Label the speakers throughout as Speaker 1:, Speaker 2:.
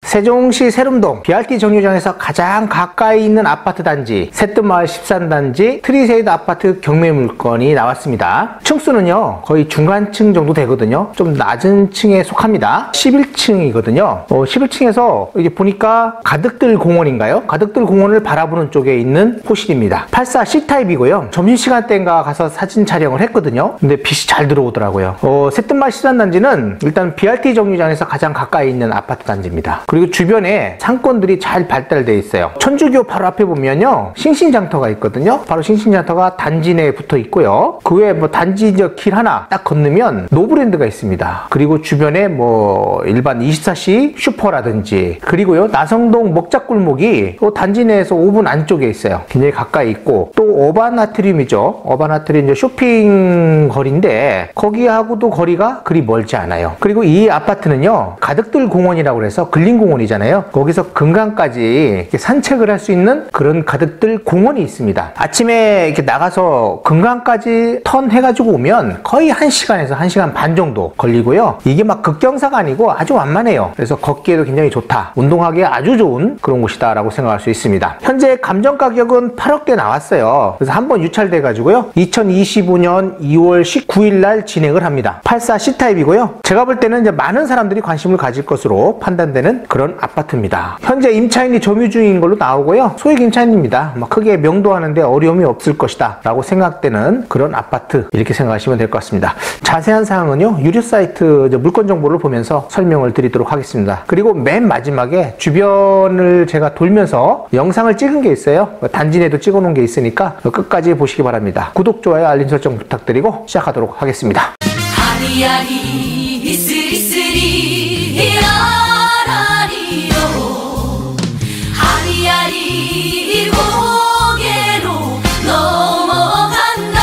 Speaker 1: 세종시 세lum동 BRT 정류장에서 가장 가까이 있는 아파트 단지 새뜸마을 13단지 트리세이드 아파트 경매 물건이 나왔습니다. 층수는요 거의 중간층 정도 되거든요. 좀 낮은 층에 속합니다. 11층이거든요. 11층에서 이게 보니까 가덕들 공원인가요? 가덕들 공원을 바라보는 쪽에 있는 호실입니다. 84 C타입이고요. 점심시간대인가 가서 사진 촬영을 했거든요. 근데 빛이 잘 들어오더라고요. 새뜸마을 13단지는 일단 BRT 정류장에서 가장 가까이 있는 아파트 단지입니다. 그리고 주변에 상권들이 잘 발달되어 있어요. 천주교 바로 앞에 보면요 싱싱장터가 있거든요. 바로 싱싱장터가 단지 내에 붙어 있고요. 그 외에 뭐 단지 길 하나 딱 건너면 노브랜드가 있습니다. 그리고 주변에 뭐 일반 24시 슈퍼라든지, 그리고요 나성동 먹자골목이 또 단지 내에서 5분 안쪽에 있어요. 굉장히 가까이 있고, 또 어반아트리움이죠. 어반아트리움 이제 쇼핑 거리인데 거기하고도 거리가 그리 멀지 않아요. 그리고 이 아파트는요 가덕들 공원이라고 해서 근린공원이잖아요. 거기서 금강까지 이렇게 산책을 할 수 있는 그런 가덕들 공원이 있습니다. 아침에 이렇게 나가서 금강까지 턴 해가지고 오면 거의 1시간에서 1시간 반 정도 걸리고요. 이게 막 극경사가 아니고 아주 완만해요. 그래서 걷기에도 굉장히 좋다, 운동하기에 아주 좋은 그런 곳이다 라고 생각할 수 있습니다. 현재 감정 가격은 8억대 나왔어요. 그래서 한번 유찰돼 가지고요 2025년 2월 19일 날 진행을 합니다. 84 C타입이고요. 제가 볼 때는 이제 많은 사람들이 관심을 가질 것으로 판단되는 그런 아파트입니다. 현재 임차인이 점유 중인 걸로 나오고요. 소액 임차인입니다. 크게 명도하는데 어려움이 없을 것이다 라고 생각되는 그런 아파트, 이렇게 생각하시면 될 것 같습니다. 자세한 사항은요 유료 사이트 물건 정보를 보면서 설명을 드리도록 하겠습니다. 그리고 맨 마지막에 주변을 제가 돌면서 영상을 찍은 게 있어요. 단지 내도 찍어 놓은 게 있으니까 끝까지 보시기 바랍니다. 구독, 좋아요, 알림 설정 부탁드리고 시작하도록 하겠습니다.
Speaker 2: 아리아리 이스리스리 아라리요 아리아리 고개로 넘어간다.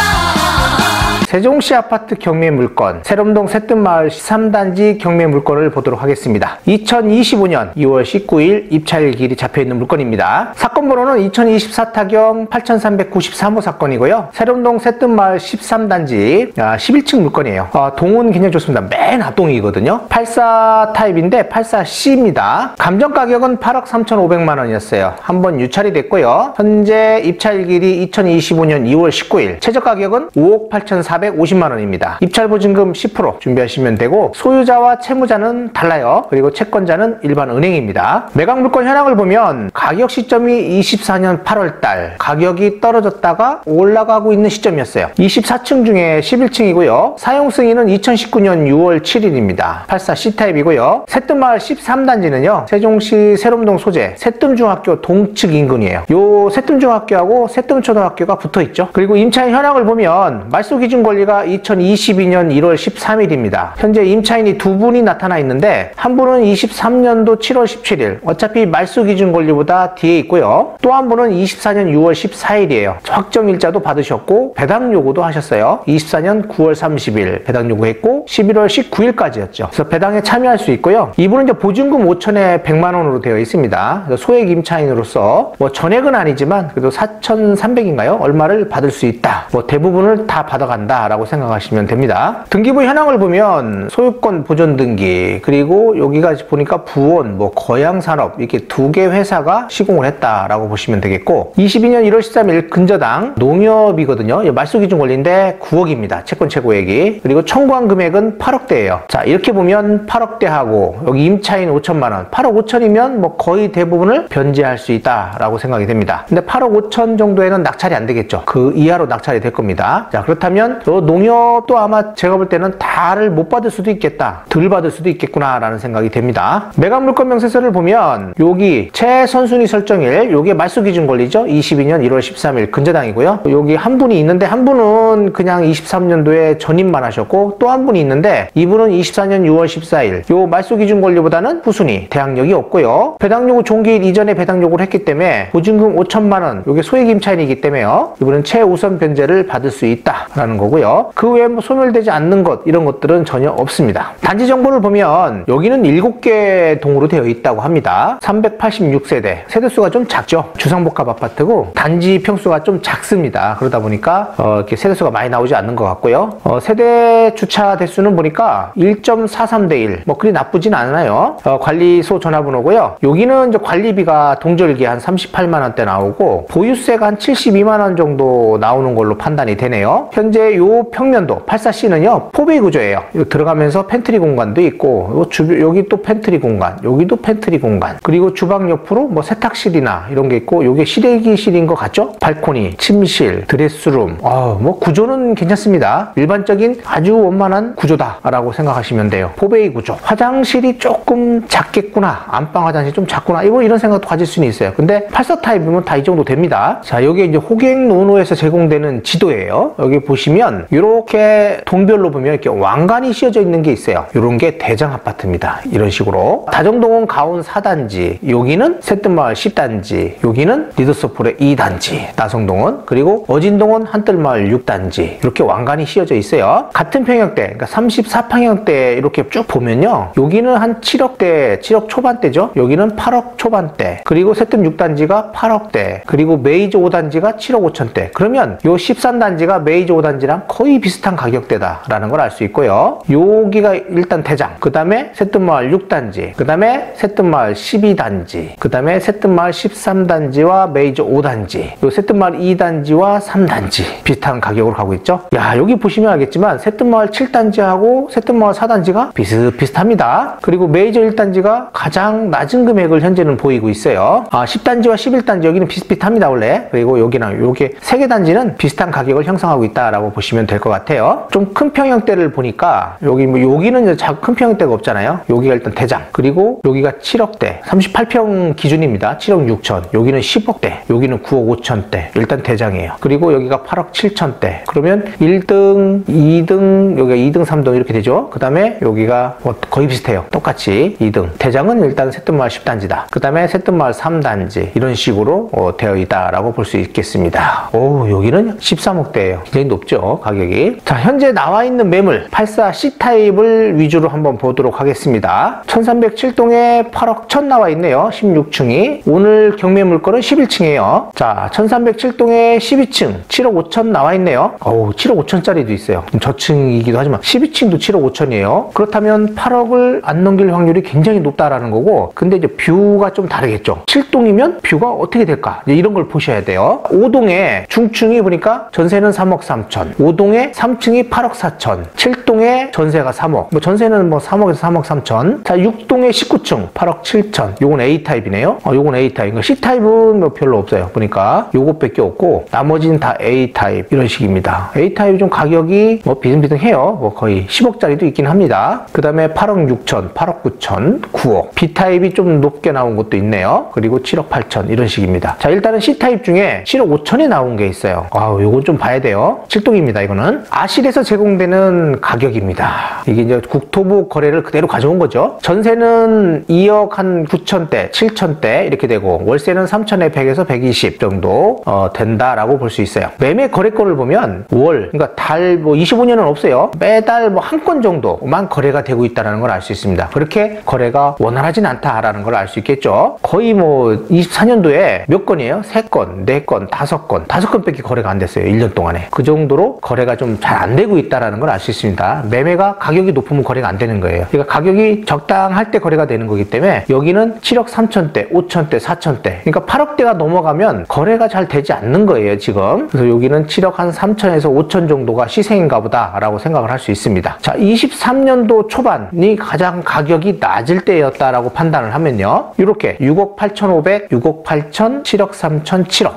Speaker 1: 세종시 아파트 경매 물건, 세lum동 새뜸마을 13단지 경매 물건을 보도록 하겠습니다. 2025년 2월 19일 입찰일이 잡혀있는 물건입니다. 사건 번호는 2024타경 8393호 사건이고요. 세lum동 새뜸마을 13단지 11층 물건이에요. 동은 굉장히 좋습니다. 맨 앞동이거든요. 84 타입인데 84C입니다. 감정 가격은 8억 3,500만 원이었어요. 한번 유찰이 됐고요. 현재 입찰일이 2025년 2월 19일, 최저 가격은 5억 8,450만 원입니다. 입찰 보증금 10% 준비하시면 되고, 소유자와 채무자는 달라요. 그리고 채권자는 일반 은행입니다. 매각 물건 현황을 보면 가격 시점이 24년 8월달, 가격이 떨어졌다가 올라가고 있는 시점이었어요. 24층 중에 11층이고요. 사용 승인은 2019년 6월 7일입니다. 84 C타입이고요. 새뜸마을 13단지는요 세종시 세lum동 소재 새뜸중학교 동측 인근이에요. 요 새뜸중학교하고 새뜸초등학교가 붙어있죠. 그리고 임차인 현황을 보면 말소 기준 권리가 2022년 1월 13일입니다. 현재 임차인이 두 분이 나타나 있는데, 한 분은 23년도 7월 17일, 어차피 말소 기준 권리보다 뒤에 있고요. 또 한 분은 24년 6월 14일이에요. 확정 일자도 받으셨고 배당 요구도 하셨어요. 24년 9월 30일 배당 요구했고 11월 19일까지였죠. 그래서 배당에 참여할 수 있고요. 이분은 이제 보증금 5천에 100만 원으로 되어 있습니다. 소액 임차인으로서 뭐 전액은 아니지만 그래도 4,300인가요? 얼마를 받을 수 있다. 뭐 대부분을 다 받아간다 라고 생각하시면 됩니다. 등기부 현황을 보면 소유권 보존 등기, 그리고 여기가 보니까 부원, 뭐 거양산업, 이렇게 두 개 회사가 시공을 했다라고 보시면 되겠고, 22년 1월 13일 근저당 농협이거든요. 말소 기준 권리인데 9억입니다. 채권 최고액이. 그리고 청구한 금액은 8억대예요. 자, 이렇게 보면 8억대하고 여기 임차인 5천만 원, 8억 5천이면 뭐 거의 대부분을 변제할 수 있다라고 생각이 됩니다. 근데 8억 5천 정도에는 낙찰이 안 되겠죠. 그 이하로 낙찰이 될 겁니다. 자, 그렇다면 농협도 아마 제가 볼 때는 다를 못 받을 수도 있겠다, 덜 받을 수도 있겠구나 라는 생각이 됩니다. 매각 물건 명세서를 보면 여기 최선순위 설정일, 요게 말소 기준 권리죠. 22년 1월 13일 근저당이고요. 여기 한 분이 있는데, 한 분은 그냥 23년도에 전입만 하셨고, 또 한 분이 있는데 이분은 24년 6월 14일, 요 말소 기준 권리보다는 후순위, 대항력이 없고요. 배당 요구 종기일 이전에 배당 요구를 했기 때문에 보증금 5천만 원, 요게 소액 임차인이기 때문에요. 이분은 최우선 변제를 받을 수 있다라는 거고요. 나고요. 그 외에 뭐 소멸되지 않는 것 이런 것들은 전혀 없습니다. 단지 정보를 보면 여기는 7개 동으로 되어 있다고 합니다. 386세대, 세대수가 좀 작죠. 주상복합 아파트고 단지 평수가 좀 작습니다. 그러다 보니까 이렇게 세대수가 많이 나오지 않는 것 같고요. 세대 주차 대수는 보니까 1.43대 1, 뭐 그리 나쁘진 않아요. 관리소 전화번호고요. 여기는 이제 관리비가 동절기 한 38만 원대 나오고 보유세가 한 72만 원 정도 나오는 걸로 판단이 되네요. 현재 요 평면도 84C는요 포베이 구조예요. 들어가면서 팬트리 공간도 있고 여기 또 팬트리 공간, 여기도 팬트리 공간, 그리고 주방 옆으로 뭐 세탁실이나 이런 게 있고 요게 실외기실인 것 같죠? 발코니, 침실, 드레스룸, 뭐 구조는 괜찮습니다. 일반적인 아주 원만한 구조다라고 생각하시면 돼요. 포베이 구조. 화장실이 조금 작겠구나, 안방 화장실 좀 작구나, 이런 생각도 가질 수는 있어요. 근데 84 타입이면 다 이 정도 됩니다. 자, 여기 이제 호객 노노에서 제공되는 지도예요. 여기 보시면 이렇게 동별로 보면 이렇게 왕관이 씌어져 있는 게 있어요. 이런 게 대장 아파트입니다. 이런 식으로 다정동은 가온 4단지, 여기는 새뜸마을 10단지, 여기는 리더스폴의 2단지, 나성동은, 그리고 어진동은 한뜰마을 6단지, 이렇게 왕관이 씌어져 있어요. 같은 평형대, 그러니까 34평형대 이렇게 쭉 보면요, 여기는 한 7억대, 7억 초반대죠. 여기는 8억 초반대, 그리고 새뜸 6단지가 8억대, 그리고 메이저 5단지가 7억 5천대. 그러면 요 13단지가 메이저 5단지랑 거의 비슷한 가격대다라는 걸 알 수 있고요. 여기가 일단 대장, 그 다음에 새뜸마을 6단지, 그 다음에 새뜸마을 12단지, 그 다음에 새뜸마을 13단지와 메이저 5단지, 요 새뜸마을 2단지와 3단지 비슷한 가격으로 가고 있죠. 야, 여기 보시면 알겠지만 새뜸마을 7단지하고 새뜸마을 4단지가 비슷비슷합니다. 그리고 메이저 1단지가 가장 낮은 금액을 현재는 보이고 있어요. 10단지와 11단지 여기는 비슷비슷합니다 원래. 그리고 여기랑 요게 3개 단지는 비슷한 가격을 형성하고 있다라고 보시면 될 것 같아요. 좀 큰 평형대를 보니까 여기는 이제 큰 평형대가 없잖아요. 여기가 일단 대장, 그리고 여기가 7억대, 38평 기준입니다. 7억 6천, 여기는 10억대, 여기는 9억 5천대, 일단 대장이에요. 그리고 여기가 8억 7천대. 그러면 1등, 2등, 여기가 2등, 3등 이렇게 되죠. 그 다음에 여기가 거의 비슷해요. 똑같이 2등. 대장은 일단 새뜸마을 10단지다. 그 다음에 새뜸마을 3단지, 이런 식으로 되어 있다라고 볼 수 있겠습니다. 여기는 13억대예요. 굉장히 높죠, 가격이. 자, 현재 나와 있는 매물 84 C타입을 위주로 한번 보도록 하겠습니다. 1307동에 8억 1000 나와 있네요. 16층이. 오늘 경매 물건은 11층이에요. 자, 1307동에 12층 7억 5천 나와 있네요. 7억 5천짜리도 있어요. 저층이기도 하지만 12층도 7억 5천이에요. 그렇다면 8억을 안 넘길 확률이 굉장히 높다라는 거고, 근데 이제 뷰가 좀 다르겠죠. 7동이면 뷰가 어떻게 될까? 이제 이런 걸 보셔야 돼요. 5동에 중층이 보니까 전세는 3억 3천, 5동에 3층이 8억 4천, 7동에 전세가 3억, 전세는 3억에서 3억 3천. 자, 6동에 19층 8억 7천. 요건 A타입이네요. 요건 A타입. 그러니까 C타입은 별로 없어요. 보니까 요것밖에 없고 나머지는 다 A타입, 이런 식입니다. A타입이 좀 가격이 비등비등해요. 거의 10억짜리도 있긴 합니다. 그 다음에 8억 6천, 8억 9천, 9억. B타입이 좀 높게 나온 것도 있네요. 그리고 7억 8천, 이런 식입니다. 자, 일단은 C타입 중에 7억 5천이 나온 게 있어요. 요건 좀 봐야 돼요. 7동입니다. 이거는 아실에서 제공되는 가격입니다. 이게 이제 국토부 거래를 그대로 가져온 거죠. 전세는 2억 한 9천대, 7천대 이렇게 되고, 월세는 3천에 100에서 120 정도 된다라고 볼 수 있어요. 매매 거래권을 보면 월, 그러니까 달 25년은 없어요. 매달 한 건 정도만 거래가 되고 있다는 걸 알 수 있습니다. 그렇게 거래가 원활하진 않다라는 걸 알 수 있겠죠. 거의 24년도에 몇 건이에요? 3건, 4건, 5건, 5건밖에 거래가 안 됐어요. 1년 동안에. 그 정도로 거래가 좀 잘 안 되고 있다는 걸 알 수 있습니다. 매매가 가격이 높으면 거래가 안 되는 거예요. 그러니까 가격이 적당할 때 거래가 되는 거기 때문에 여기는 7억 3천대, 5천대, 4천대, 그러니까 8억대가 넘어가면 거래가 잘 되지 않는 거예요, 지금. 그래서 여기는 7억 한 3천에서 5천 정도가 시세인가 보다라고 생각을 할 수 있습니다. 자, 23년도 초반이 가장 가격이 낮을 때였다라고 판단을 하면요, 이렇게 6억 8,500, 6억 8천, 7억 3천, 7억.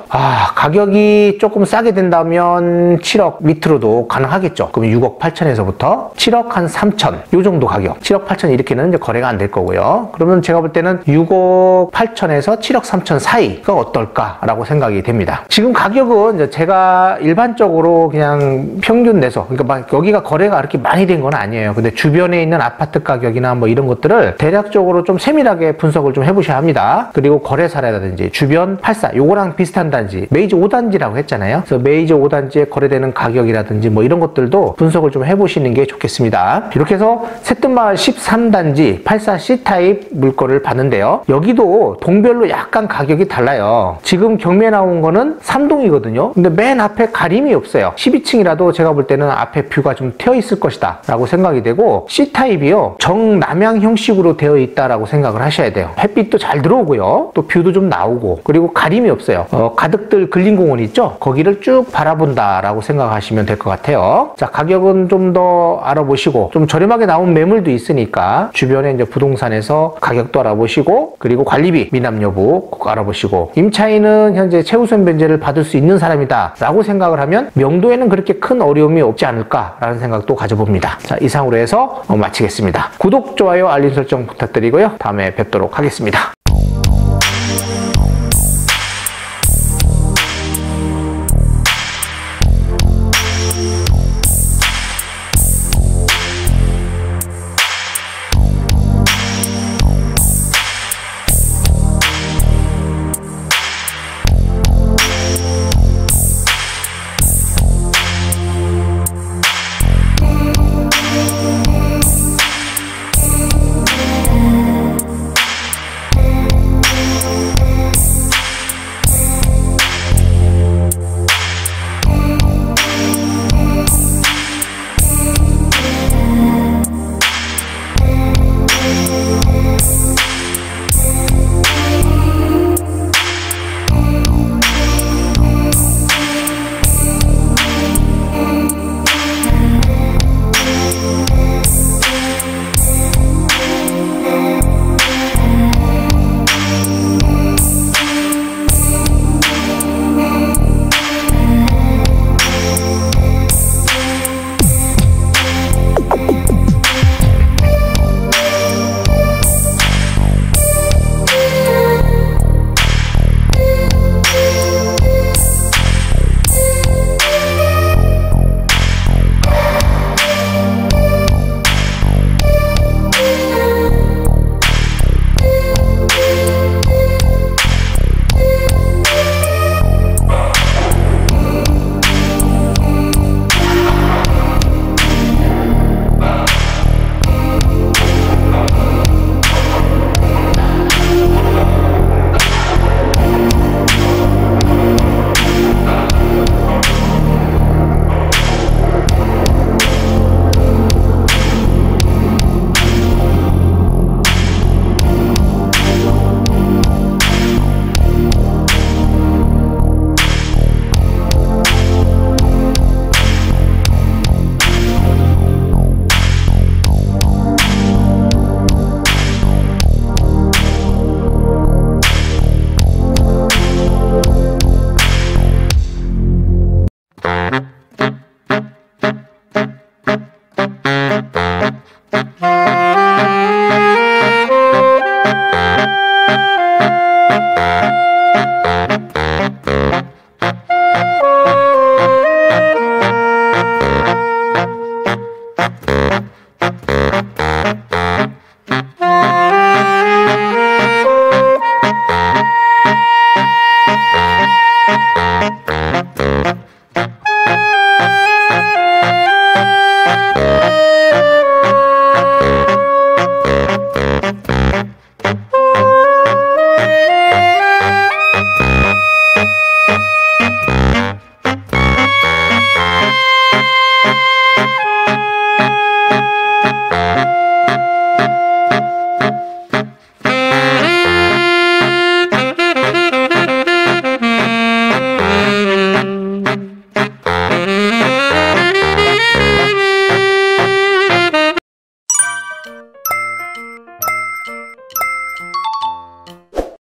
Speaker 1: 가격이 조금 싸게 된다면 7억 밑으로도 가능하겠죠. 그럼 6억 8천에서부터 7억 한 3천, 요 정도 가격. 7억 8천 이렇게는 이제 거래가 안 될 거고요. 그러면 제가 볼 때는 6억 8천에서 7억 3천 사이가 어떨까라고 생각이 됩니다. 지금 가격은 이제 제가 일반적으로 그냥 평균 내서, 그러니까 여기가 거래가 그렇게 많이 된 건 아니에요. 근데 주변에 있는 아파트 가격이나 이런 것들을 대략적으로 좀 세밀하게 분석을 좀 해보셔야 합니다. 그리고 거래 사례라든지 주변 84, 요거랑 비슷한 단지, 메이저 5단지라고 했잖아요. 그래서 메이저 5단지에 거래되는 가격이 가격이라든지 뭐 이런 것들도 분석을 좀 해보시는 게 좋겠습니다. 이렇게 해서 새뜸마을 13단지 84C타입 물건을 봤는데요. 여기도 동별로 약간 가격이 달라요. 지금 경매에 나온 거는 3동이거든요. 근데 맨 앞에 가림이 없어요. 12층이라도 제가 볼 때는 앞에 뷰가 좀 트여 있을 것이다 라고 생각이 되고, C타입이요 정남향 형식으로 되어 있다라고 생각을 하셔야 돼요. 햇빛도 잘 들어오고요, 또 뷰도 좀 나오고, 그리고 가림이 없어요. 가득들 근린공원 있죠? 거기를 쭉 바라본다 라고 생각하시면 될 것 같아요. 자, 가격은 좀 더 알아보시고, 좀 저렴하게 나온 매물도 있으니까 주변에 이제 부동산에서 가격도 알아보시고, 그리고 관리비 미납 여부 꼭 알아보시고, 임차인은 현재 최우선 변제를 받을 수 있는 사람이다 라고 생각을 하면 명도에는 그렇게 큰 어려움이 없지 않을까 라는 생각도 가져봅니다. 자, 이상으로 해서 마치겠습니다. 구독, 좋아요, 알림 설정 부탁드리고요. 다음에 뵙도록 하겠습니다.